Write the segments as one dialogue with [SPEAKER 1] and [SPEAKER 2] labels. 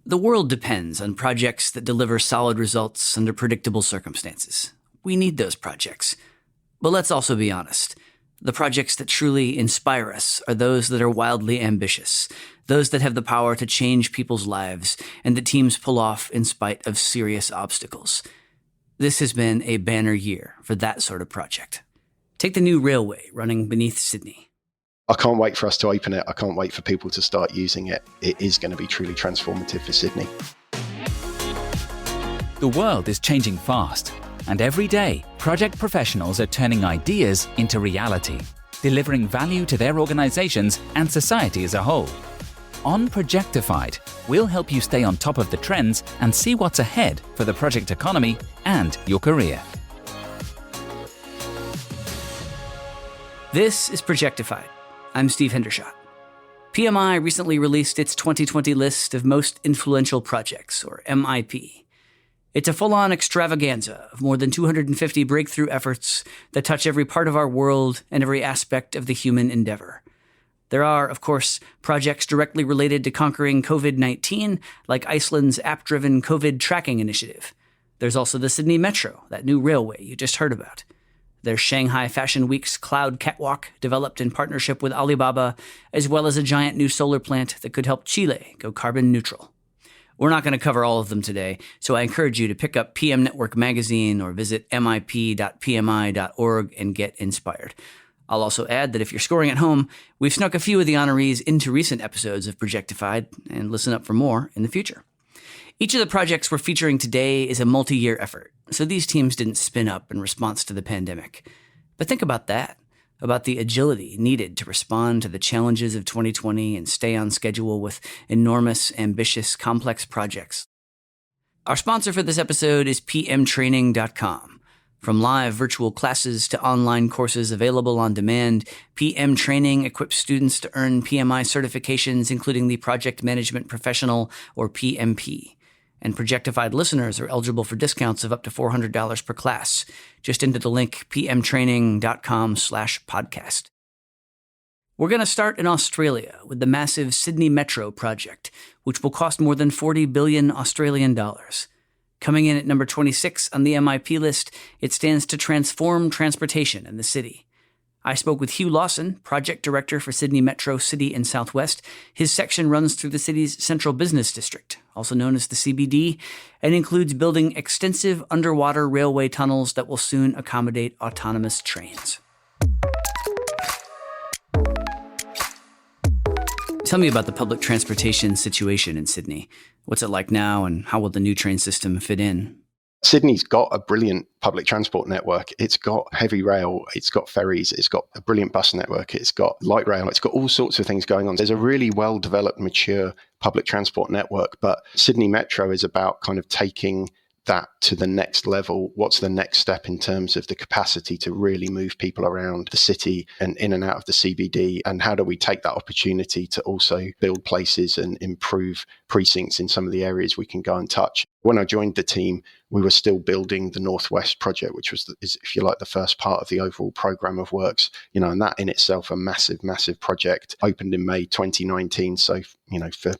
[SPEAKER 1] The world depends on projects that deliver solid results under predictable circumstances. We need those projects. But let's also be honest. The projects that truly inspire us are those that are wildly ambitious, those that have the power to change people's lives, and that teams pull off in spite of serious obstacles. This has been a banner year for that sort of project. Take the new railway running beneath Sydney.
[SPEAKER 2] I can't wait for us to open it. I can't wait for people to start using it. It is going to be truly transformative for Sydney.
[SPEAKER 3] The world is changing fast, and every day, project professionals are turning ideas into reality, delivering value to their organizations and society as a whole. On Projectified, we'll help you stay on top of the trends and see what's ahead for the project economy and your career.
[SPEAKER 1] This is Projectified. I'm Steve Hendershot. PMI recently released its 2020 list of most influential projects, or MIP. It's a full-on extravaganza of more than 250 breakthrough efforts that touch every part of our world and every aspect of the human endeavor. There are, of course, projects directly related to conquering COVID-19, like Iceland's app-driven COVID tracking initiative. There's also the Sydney Metro, that new railway you just heard about. There's Shanghai Fashion Week's Cloud Catwalk, developed in partnership with Alibaba, as well as a giant new solar plant that could help Chile go carbon neutral. We're not going to cover all of them today, so I encourage you to pick up PM Network magazine or visit mip.pmi.org and get inspired. I'll also add that if you're scoring at home, we've snuck a few of the honorees into recent episodes of Projectified, and listen up for more in the future. Each of the projects we're featuring today is a multi-year effort, so these teams didn't spin up in response to the pandemic. But think about that, about the agility needed to respond to the challenges of 2020 and stay on schedule with enormous, ambitious, complex projects. Our sponsor for this episode is pmtraining.com. From live virtual classes to online courses available on demand, PM Training equips students to earn PMI certifications, including the Project Management Professional, or PMP. And Projectified listeners are eligible for discounts of up to $400 per class. Just enter the link pmtraining.com/podcast. We're going to start in Australia with the massive Sydney Metro project, which will cost more than 40 billion Australian dollars. Coming in at number 26 on the MIP list, it stands to transform transportation in the city. I spoke with Hugh Lawson, project director for Sydney Metro City and Southwest. His section runs through the city's central business district, also known as the CBD, and includes building extensive underwater railway tunnels that will soon accommodate autonomous trains. Tell me about the public transportation situation in Sydney. What's it like now, and how will the new train system fit in?
[SPEAKER 2] Sydney's got a brilliant public transport network. It's got heavy rail, it's got ferries, it's got a brilliant bus network, it's got light rail, it's got all sorts of things going on. There's a really well-developed, mature public transport network, but Sydney Metro is about kind of taking that to the next level. What's the next step in terms of the capacity to really move people around the city and in and out of the CBD? And how do we take that opportunity to also build places and improve precincts in some of the areas we can go and touch? When I joined the team, we were still building the Northwest project, which was, if you like, the first part of the overall program of works, and that in itself, a massive, massive project, opened in May 2019. So, for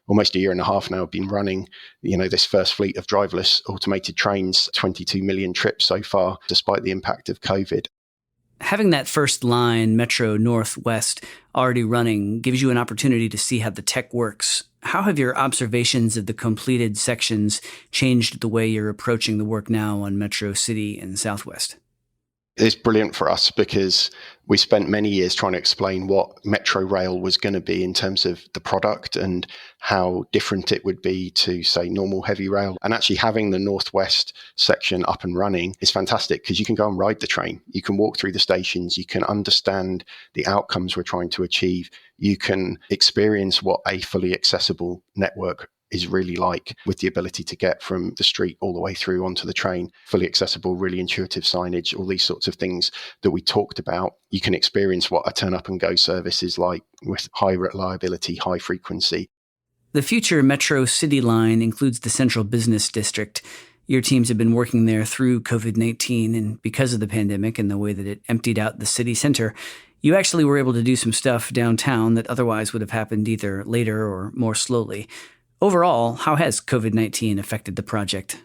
[SPEAKER 2] almost a year and a half now, I've been running, this first fleet of driverless automated trains, 22 million trips so far, despite the impact of COVID.
[SPEAKER 1] Having that first line, Metro Northwest, already running gives you an opportunity to see how the tech works. How have your observations of the completed sections changed the way you're approaching the work now on Metro City and Southwest?
[SPEAKER 2] It's brilliant for us because we spent many years trying to explain what Metro Rail was going to be in terms of the product and how different it would be to, say, normal heavy rail. And actually having the Northwest section up and running is fantastic because you can go and ride the train. You can walk through the stations. You can understand the outcomes we're trying to achieve. You can experience what a fully accessible network is really like, with the ability to get from the street all the way through onto the train, fully accessible, really intuitive signage, all these sorts of things that we talked about. You can experience what a turn up and go service is like with high reliability, high frequency.
[SPEAKER 1] The future Metro City line includes the central business district. Your teams have been working there through COVID-19, and because of the pandemic and the way that it emptied out the city center, you actually were able to do some stuff downtown that otherwise would have happened either later or more slowly. Overall, how has COVID-19 affected the project?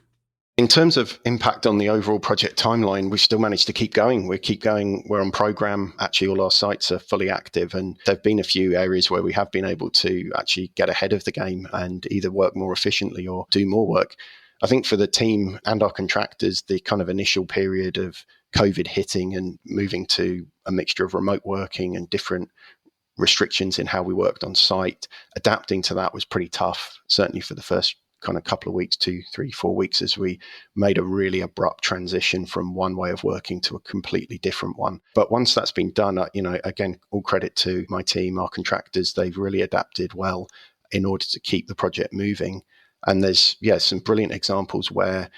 [SPEAKER 2] In terms of impact on the overall project timeline, we've still managed to keep going. We're on program. Actually, all our sites are fully active, and there have been a few areas where we have been able to actually get ahead of the game and either work more efficiently or do more work. I think for the team and our contractors, the kind of initial period of COVID hitting and moving to a mixture of remote working and different restrictions in how we worked on site, adapting to that was pretty tough, certainly for the first kind of couple of weeks, 2, 3, 4 weeks, as we made a really abrupt transition from one way of working to a completely different one. But once that's been done, again, all credit to my team, our contractors, they've really adapted well in order to keep the project moving. And there's, some brilliant examples where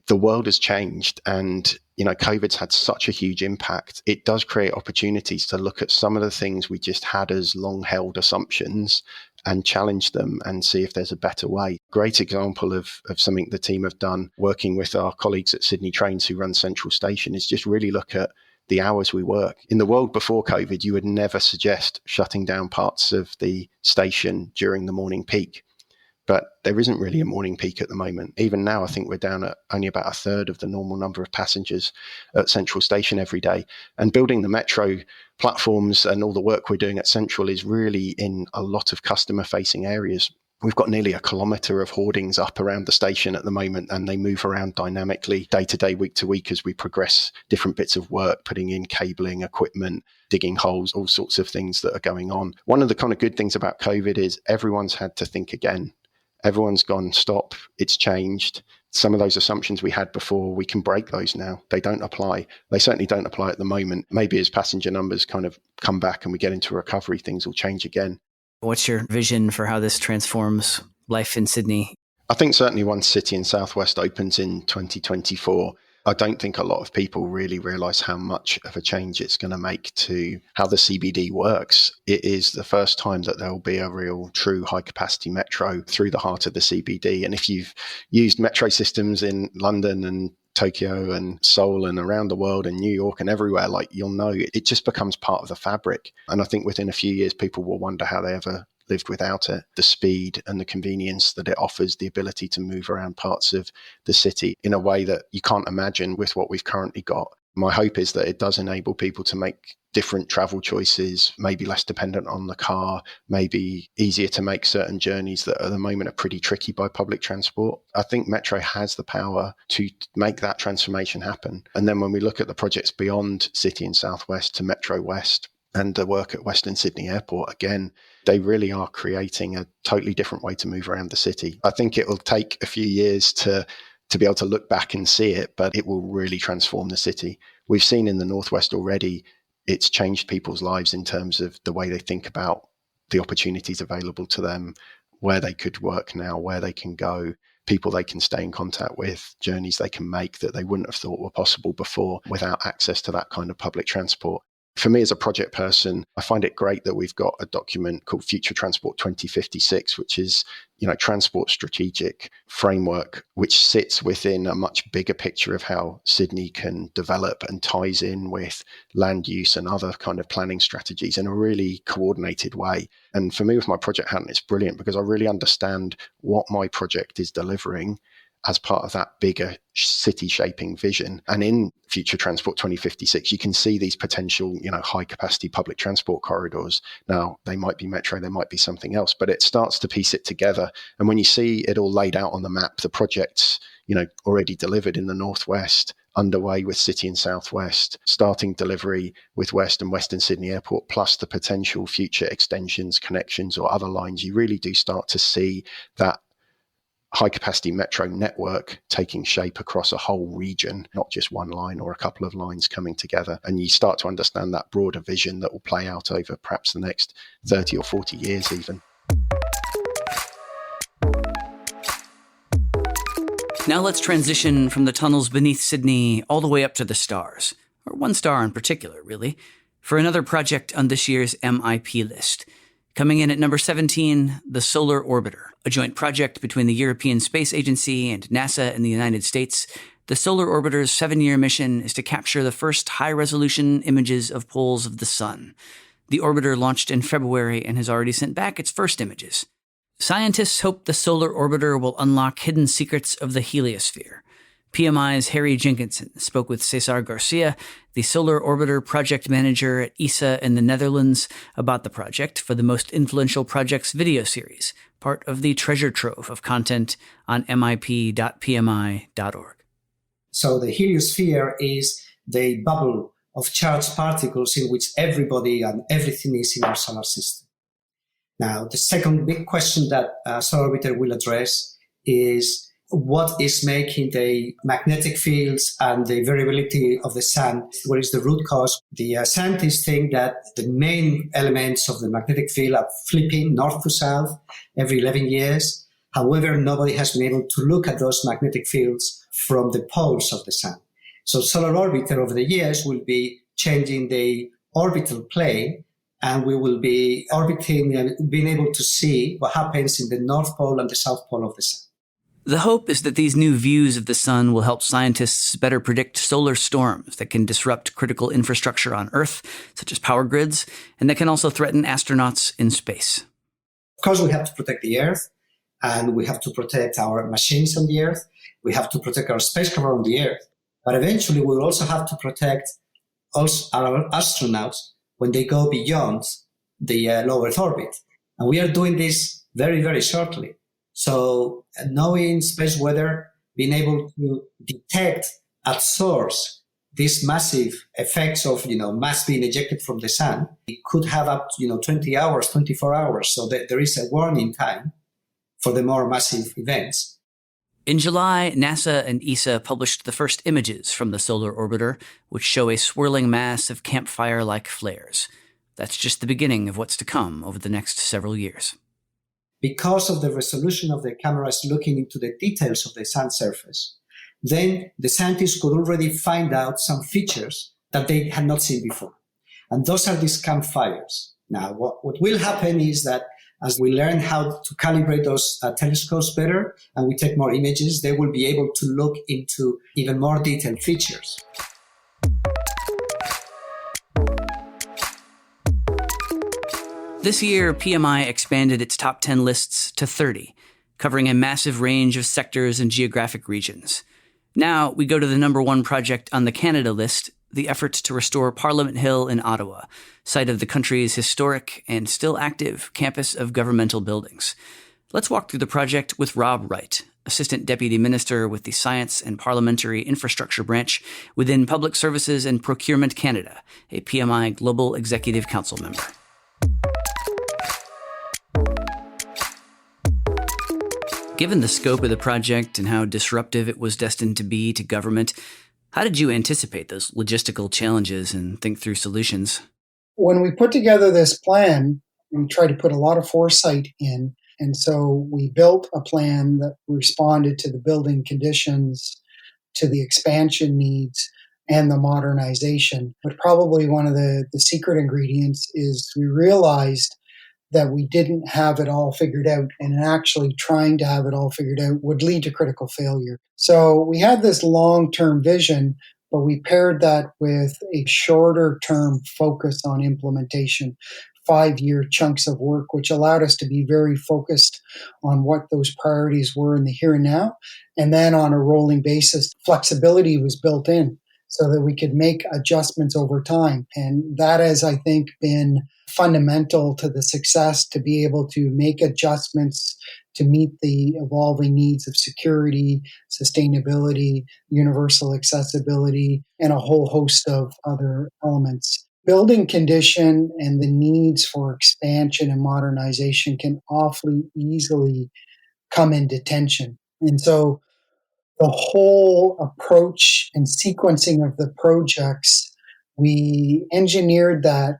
[SPEAKER 2] the world has changed and, COVID's had such a huge impact. It does create opportunities to look at some of the things we just had as long-held assumptions and challenge them and see if there's a better way. Great example of something the team have done working with our colleagues at Sydney Trains who run Central Station is just really look at the hours we work. In the world before COVID, you would never suggest shutting down parts of the station during the morning peak. But there isn't really a morning peak at the moment. Even now, I think we're down at only about a third of the normal number of passengers at Central Station every day. And building the metro platforms and all the work we're doing at Central is really in a lot of customer-facing areas. We've got nearly 1 kilometre of hoardings up around the station at the moment, and they move around dynamically day to day, week to week as we progress different bits of work, putting in cabling, equipment, digging holes, all sorts of things that are going on. One of the kind of good things about COVID is everyone's had to think again. Everyone's gone, stop, it's changed. Some of those assumptions we had before, we can break those now. They don't apply. They certainly don't apply at the moment. Maybe as passenger numbers kind of come back and we get into recovery, things will change again.
[SPEAKER 1] What's your vision for how this transforms life in Sydney?
[SPEAKER 2] I think certainly once City and Southwest opens in 2024, I don't think a lot of people really realise how much of a change it's going to make to how the CBD works. It is the first time that there will be a real true high capacity metro through the heart of the CBD. And if you've used metro systems in London and Tokyo and Seoul and around the world and New York and everywhere, you'll know it just becomes part of the fabric. And I think within a few years, people will wonder how they ever lived without it. The speed and the convenience that it offers, the ability to move around parts of the city in a way that you can't imagine with what we've currently got. My hope is that it does enable people to make different travel choices, maybe less dependent on the car, maybe easier to make certain journeys that at the moment are pretty tricky by public transport. I think Metro has the power to make that transformation happen. And then when we look at the projects beyond City and Southwest to Metro West, and the work at Western Sydney Airport, again, they really are creating a totally different way to move around the city. I think it will take a few years to be able to look back and see it, but it will really transform the city. We've seen in the Northwest already, it's changed people's lives in terms of the way they think about the opportunities available to them, where they could work now, where they can go, people they can stay in contact with, journeys they can make that they wouldn't have thought were possible before without access to that kind of public transport. For me as a project person, I find it great that we've got a document called Future Transport 2056, which is, transport strategic framework, which sits within a much bigger picture of how Sydney can develop and ties in with land use and other kind of planning strategies in a really coordinated way. And for me with my project hat, it's brilliant because I really understand what my project is delivering as part of that bigger city shaping vision. And in Future Transport 2056, you can see these potential, high capacity public transport corridors. Now, they might be metro, they might be something else, but it starts to piece it together. And when you see it all laid out on the map, the projects, already delivered in the Northwest, underway with City and Southwest, starting delivery with West and Western Sydney Airport, plus the potential future extensions, connections, or other lines, you really do start to see that high-capacity metro network taking shape across a whole region, not just one line or a couple of lines coming together. And you start to understand that broader vision that will play out over perhaps the next 30 or 40 years even.
[SPEAKER 1] Now let's transition from the tunnels beneath Sydney all the way up to the stars, or one star in particular, really, for another project on this year's MIP list. Coming in at number 17, the Solar Orbiter, a joint project between the European Space Agency and NASA in the United States. The Solar Orbiter's 7-year mission is to capture the first high-resolution images of poles of the sun. The orbiter launched in February and has already sent back its first images. Scientists hope the solar orbiter will unlock hidden secrets of the heliosphere. PMI's Harry Jenkinson spoke with César García, the solar orbiter project manager at ESA in the Netherlands, about the project for the Most Influential Projects video series, part of the treasure trove of content on mip.pmi.org.
[SPEAKER 4] So the heliosphere is the bubble of charged particles in which everybody and everything is in our solar system. Now, the second big question that Solar Orbiter will address is what is making the magnetic fields and the variability of the sun? What is the root cause? The scientists think that the main elements of the magnetic field are flipping north to south every 11 years. However, nobody has been able to look at those magnetic fields from the poles of the sun. So Solar Orbiter over the years will be changing the orbital plane, and we will be orbiting and being able to see what happens in the North Pole and the South Pole of the sun.
[SPEAKER 1] The hope is that these new views of the sun will help scientists better predict solar storms that can disrupt critical infrastructure on Earth, such as power grids, and that can also threaten astronauts in space.
[SPEAKER 4] Of course, we have to protect the Earth, and we have to protect our machines on the Earth. We have to protect our spacecraft on the Earth. But eventually, we will also have to protect our astronauts when they go beyond the low Earth orbit. And we are doing this very, very shortly. So knowing space weather, being able to detect at source these massive effects of, mass being ejected from the sun, it could have up to, 20 hours, 24 hours. So that there is a warning time for the more massive events.
[SPEAKER 1] In July, NASA and ESA published the first images from the solar orbiter, which show a swirling mass of campfire-like flares. That's just the beginning of what's to come over the next several years.
[SPEAKER 4] Because of the resolution of the cameras looking into the details of the sun surface, then the scientists could already find out some features that they had not seen before. And those are these campfires. Now, what will happen is that as we learn how to calibrate those telescopes better and we take more images, they will be able to look into even more detailed features.
[SPEAKER 1] This year, PMI expanded its top 10 lists to 30, covering a massive range of sectors and geographic regions. Now, we go to the number one project on the Canada list, the efforts to restore Parliament Hill in Ottawa, site of the country's historic and still active campus of governmental buildings. Let's walk through the project with Rob Wright, Assistant Deputy Minister with the Science and Parliamentary Infrastructure Branch within Public Services and Procurement Canada, a PMI Global Executive Council member. Given the scope of the project and how disruptive it was destined to be to government, how did you anticipate those logistical challenges and think through solutions?
[SPEAKER 5] When we put together this plan, we tried to put a lot of foresight in. And so we built a plan that responded to the building conditions, to the expansion needs, and the modernization. But probably one of the secret ingredients is we realized that we didn't have it all figured out, and actually trying to have it all figured out would lead to critical failure. So we had this long-term vision, but we paired that with a shorter-term focus on implementation, 5-year chunks of work, which allowed us to be very focused on what those priorities were in the here and now. And then on a rolling basis, flexibility was built in so that we could make adjustments over time. And that has, I think, been fundamental to the success, to be able to make adjustments to meet the evolving needs of security, sustainability, universal accessibility, and a whole host of other elements. Building condition and the needs for expansion and modernization can awfully easily come into tension. And so the whole approach and sequencing of the projects, we engineered that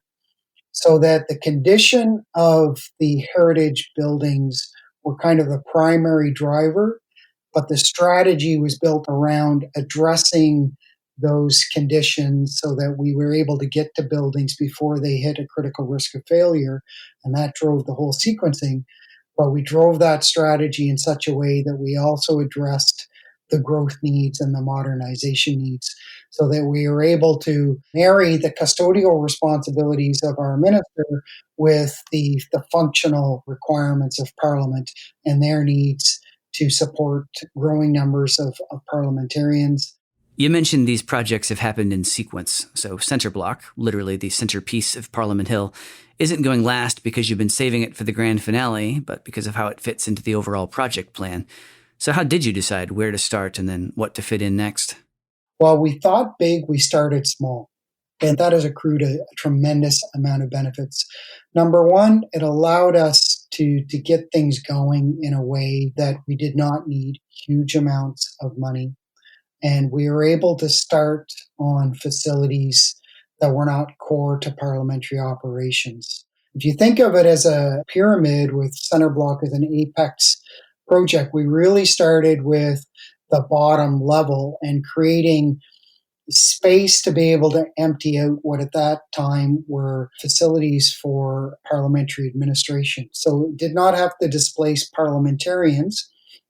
[SPEAKER 5] so that the condition of the heritage buildings were kind of the primary driver, but the strategy was built around addressing those conditions so that we were able to get to buildings before they hit a critical risk of failure, and that drove the whole sequencing. But we drove that strategy in such a way that we also addressed the growth needs and the modernization needs, so that we are able to marry the custodial responsibilities of our minister with the functional requirements of Parliament and their needs to support growing numbers of parliamentarians.
[SPEAKER 1] You mentioned these projects have happened in sequence. So Centre Block, literally the centerpiece of Parliament Hill, isn't going last because you've been saving it for the grand finale, but because of how it fits into the overall project plan. So how did you decide where to start and then what to fit in next?
[SPEAKER 5] Well, we thought big, we started small. And that has accrued a tremendous amount of benefits. Number one, it allowed us to get things going in a way that we did not need huge amounts of money. And we were able to start on facilities that were not core to parliamentary operations. If you think of it as a pyramid with Centre Block as an apex project, we really started with the bottom level and creating space to be able to empty out what at that time were facilities for parliamentary administration. So it did not have to displace parliamentarians.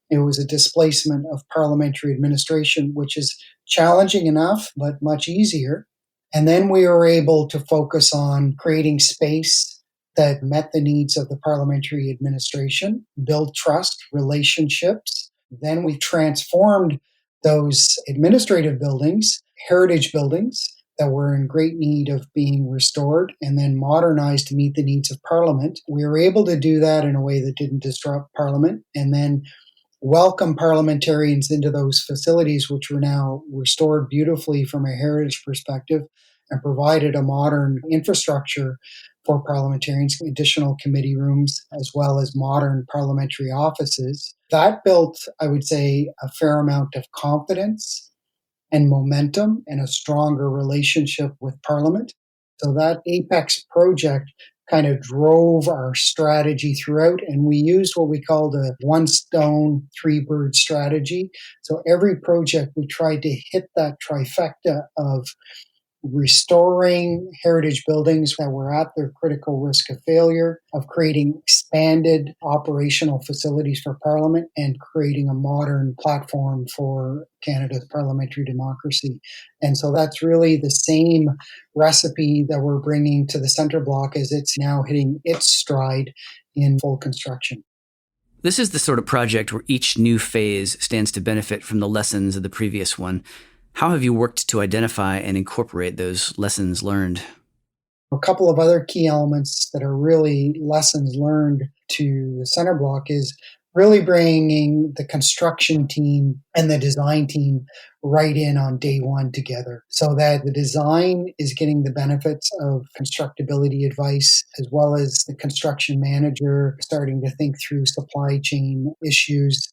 [SPEAKER 5] It was a displacement of parliamentary administration, which is challenging enough, but much easier. And then we were able to focus on creating space that met the needs of the parliamentary administration, build trust, relationships. Then we transformed those administrative buildings, heritage buildings that were in great need of being restored and then modernized to meet the needs of Parliament. We were able to do that in a way that didn't disrupt Parliament and then welcome parliamentarians into those facilities, which were now restored beautifully from a heritage perspective and provided a modern infrastructure for parliamentarians, additional committee rooms, as well as modern parliamentary offices. That built, I would say, a fair amount of confidence and momentum and a stronger relationship with Parliament. So that Apex project kind of drove our strategy throughout, and we used what we called a one stone, three bird strategy. So every project we tried to hit that trifecta of restoring heritage buildings that were at their critical risk of failure, of creating expanded operational facilities for Parliament, and creating a modern platform for Canada's parliamentary democracy. And so that's really the same recipe that we're bringing to the Centre Block as it's now hitting its stride in full construction.
[SPEAKER 1] This is the sort of project where each new phase stands to benefit from the lessons of the previous one. How have you worked to identify and incorporate those lessons learned?
[SPEAKER 5] A couple of other key elements that are really lessons learned to the Centre Block is really bringing the construction team and the design team right in on day one together, so that the design is getting the benefits of constructability advice, as well as the construction manager starting to think through supply chain issues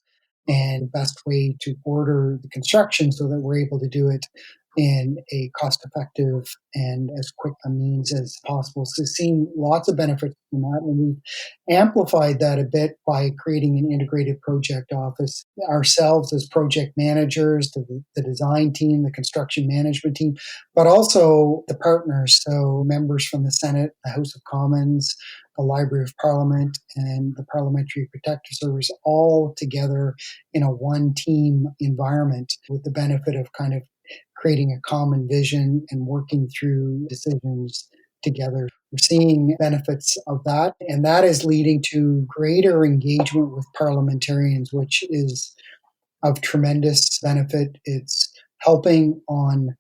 [SPEAKER 5] and the best way to order the construction so that we're able to do it in a cost-effective and as quick a means as possible. So seeing lots of benefits from that, and we've amplified that a bit by creating an integrated project office. Ourselves as project managers, the design team, the construction management team, but also the partners, so members from the Senate, the House of Commons, the Library of Parliament, and the Parliamentary Protective Service, all together in a one-team environment with the benefit of kind of creating a common vision and working through decisions together. We're seeing benefits of that, and that is leading to greater engagement with parliamentarians, which is of tremendous benefit. It's helping on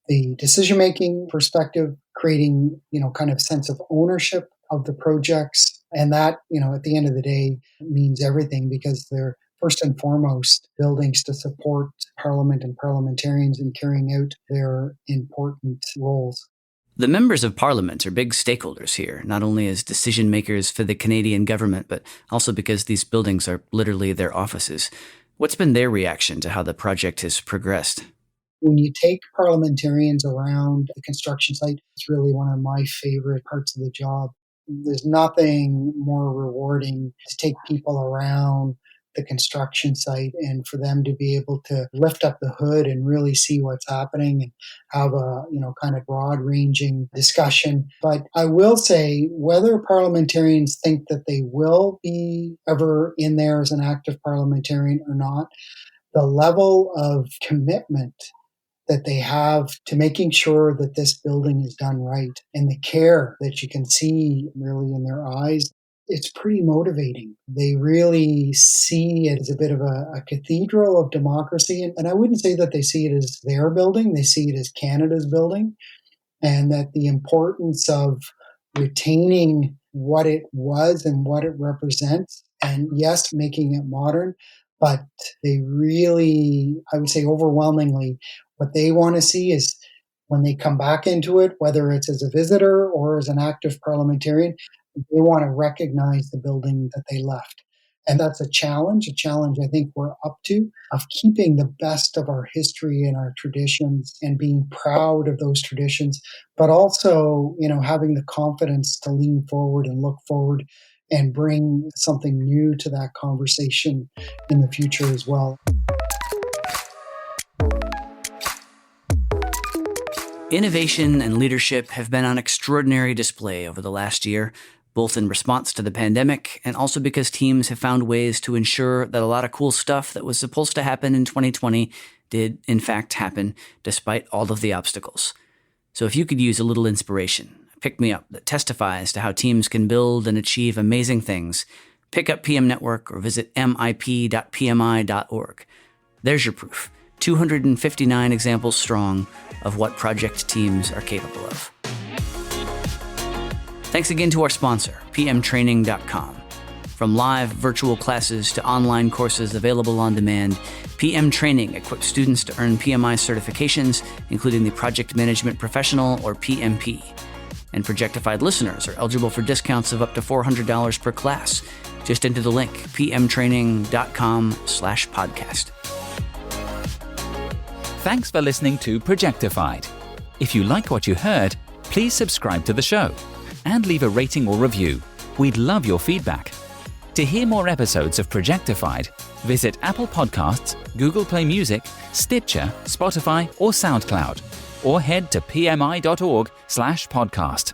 [SPEAKER 5] the decision-making perspective, creating, kind of sense of ownership of the projects. And that, at the end of the day, means everything, because they're first and foremost buildings to support Parliament and parliamentarians in carrying out their important roles.
[SPEAKER 1] The members of Parliament are big stakeholders here, not only as decision makers for the Canadian government, but also because these buildings are literally their offices. What's been their reaction to how the project has progressed?
[SPEAKER 5] When you take parliamentarians around the construction site, it's really one of my favorite parts of the job. There's nothing more rewarding to take people around the construction site and for them to be able to lift up the hood and really see what's happening and have a, kind of broad-ranging discussion. But I will say, whether parliamentarians think that they will be ever in there as an active parliamentarian or not, the level of commitment that they have to making sure that this building is done right and the care that you can see really in their eyes, it's pretty motivating. They really see it as a bit of a cathedral of democracy. And I wouldn't say that they see it as their building, they see it as Canada's building, and that the importance of retaining what it was and what it represents, and yes, making it modern, but they really, I would say overwhelmingly, what they want to see is when they come back into it, whether it's as a visitor or as an active parliamentarian, they want to recognize the building that they left. And that's a challenge I think we're up to, of keeping the best of our history and our traditions and being proud of those traditions, but also, having the confidence to lean forward and look forward and bring something new to that conversation in the future as well.
[SPEAKER 1] Innovation and leadership have been on extraordinary display over the last year, both in response to the pandemic and also because teams have found ways to ensure that a lot of cool stuff that was supposed to happen in 2020 did, in fact, happen despite all of the obstacles. So if you could use a little inspiration, a pick-me-up that testifies to how teams can build and achieve amazing things, pick up PM Network or visit mip.pmi.org. There's your proof, 259 examples strong of what project teams are capable of. Thanks again to our sponsor, pmtraining.com. From live virtual classes to online courses available on demand, PM Training equips students to earn PMI certifications, including the Project Management Professional, or PMP. And Projectified listeners are eligible for discounts of up to $400 per class. Just enter the link, pmtraining.com/podcast.
[SPEAKER 3] Thanks for listening to Projectified. If you like what you heard, please subscribe to the show and leave a rating or review. We'd love your feedback. To hear more episodes of Projectified, visit Apple Podcasts, Google Play Music, Stitcher, Spotify, or SoundCloud, or head to pmi.org/podcast.